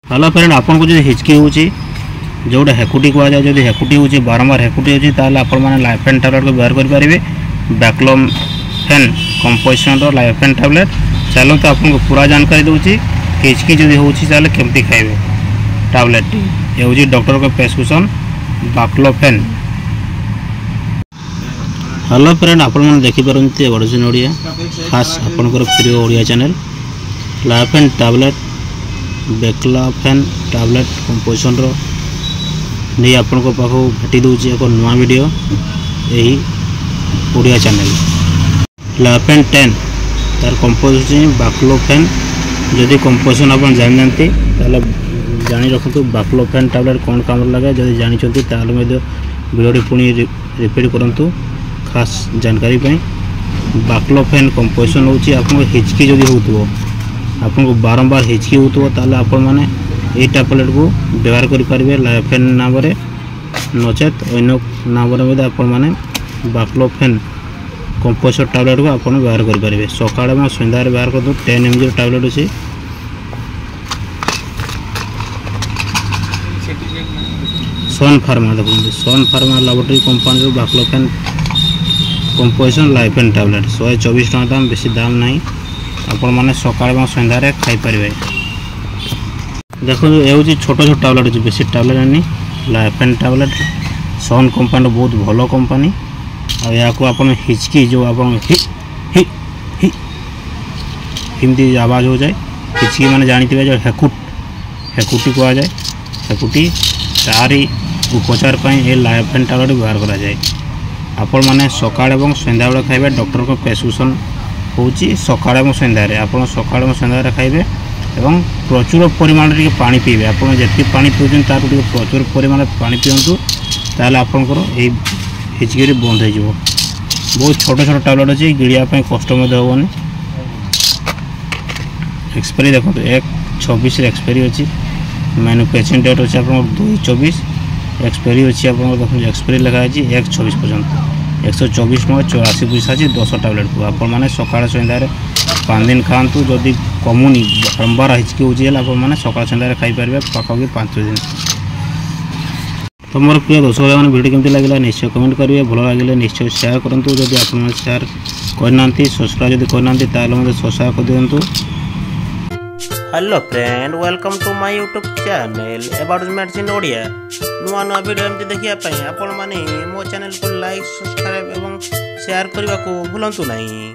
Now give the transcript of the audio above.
Hello friend, आपन को जो हिचकी होची जोटा हेकुटी कह जाए, जब हेकुटी होची बारंबार हेकुटी होची ताले आपण माने लाइफेन टैबलेट को व्यवहार कर पारिबे। बैक्लोफेन कंपोजिशन रो लाइफेन टैबलेट। चलो तो आपन को पूरा जानकारी दूची हिचकी जदी होची ताले केमती खाइबे टैबलेट। ये होची डॉक्टर को प्रेस्क्रिप्शन बैक्लोफेन। हेलो फ्रेंड, आपण माने देखि परंती ओरिजिनल ओडिया खास आपण को प्रिय ओडिया चैनल लाइफेन टैबलेट बैक्लोफेन टैबलेट कंपोजिशन रो नहीं आपण को पाखो भेटी दूची एक नुआ वीडियो यही ओडिया चैनल। लाइफेन 10 तार कंपोजिशन बैक्लोफेन। जदि कंपोजिशन आपण जान जानती ताले जानी रखतु बैक्लोफेन टैबलेट कौन काम लगे। जदि जानी चलती ताले में वीडियो पुणी रिपीट करंतु खास जानकारी पे। बैक्लोफेन कंपोजिशन होची आपण को हिचकी जदि होतबो, आपन को बारंबार हिचकी होतबो ताले आपण माने ए टैबलेट को व्यवहार करि परिबे लाइफेन नाम रे। नचेत अन्य नाम रे मध्ये आपण माने बैक्लोफेन कंपोजिशन टैबलेट को आपण व्यवहार करि परिबे। सकाळे म संध्यारे व्यवहार करतो 10 mg टैबलेट अछि। सन फार्मा देखो, सन फार्मा लैबोरेटरी कंपनी रो बैक्लोफेन कंपोजिशन लाइफेन टैबलेट 124 टका दाम, बेसी दाम नहीं। आपण माने सकाळे म संध्यारे खाइ परिबे। देखो ये हूँ छोट छोट टैबलेट अच्छे, बेसी टैबलेट नहीं। लाइफेन टैबलेट सन कंपनी बहुत भल कंपनी। या हिचकी जो आप हिमती आवाज हो जाए, हिचकी मैंने जानी जो हेकुटी कह जाए, हेकुटी तारी उपचार पर लाइफेन टैबलेट व्यवहार करा जाए। आपण मैंने सकाळ और संध्या बेले खाइबे। डॉक्टर को प्रेस्क्रिप्शन होची सकाळ और संध्यारे। आपण सकाळ और संध्यारे खाइबे एवं प्रचुर परिमाण रे पानी पीबे। आपण जति पानी पिउछन तार प्रचुर परिमाण पानी पियंतु ताले आपनकर ए हिचकी बंद हो जिवो। बहुत छोट छोट टैबलेट अछि, गिड़िया पे कष्ट मद होबनी। एक्सपायरी देखो 1/26 रे एक्सपायरी अछि। मैन्युफैक्चरिंग डेट अछि आपन 2/24। एक्सपायरी अछि आपन देखो एक्सपायरी लिखा अछि 1/26 पर्यंत। 124 टका 84 पैसा अछि 10 टैबलेट को। आपण माने सकाळ संध्यारे 5 दिन खातु। जदि कमुनी बारंबार हिचकी होने सकाल सन्ध्या खाई पारे पाखापाखि 5 दिन। तो मोर प्रिय दर्शक मैंने वीडियो केमती लगे निश्चय कमेंट करेंगे। भल लगे निश्चय शेयर करूँ। जदि आप शेयर करना सब्सक्राइब जब करना सब्सक्राइब कर दिंतु। Hello friend, welcome to my YouTube channel about medicine Odia. नुआ नुआ वीडियो एमती देखिए आपण माने मो चैनल को लाइक सब्सक्राइब एवं शेयर करने को भूलंतु नहीं।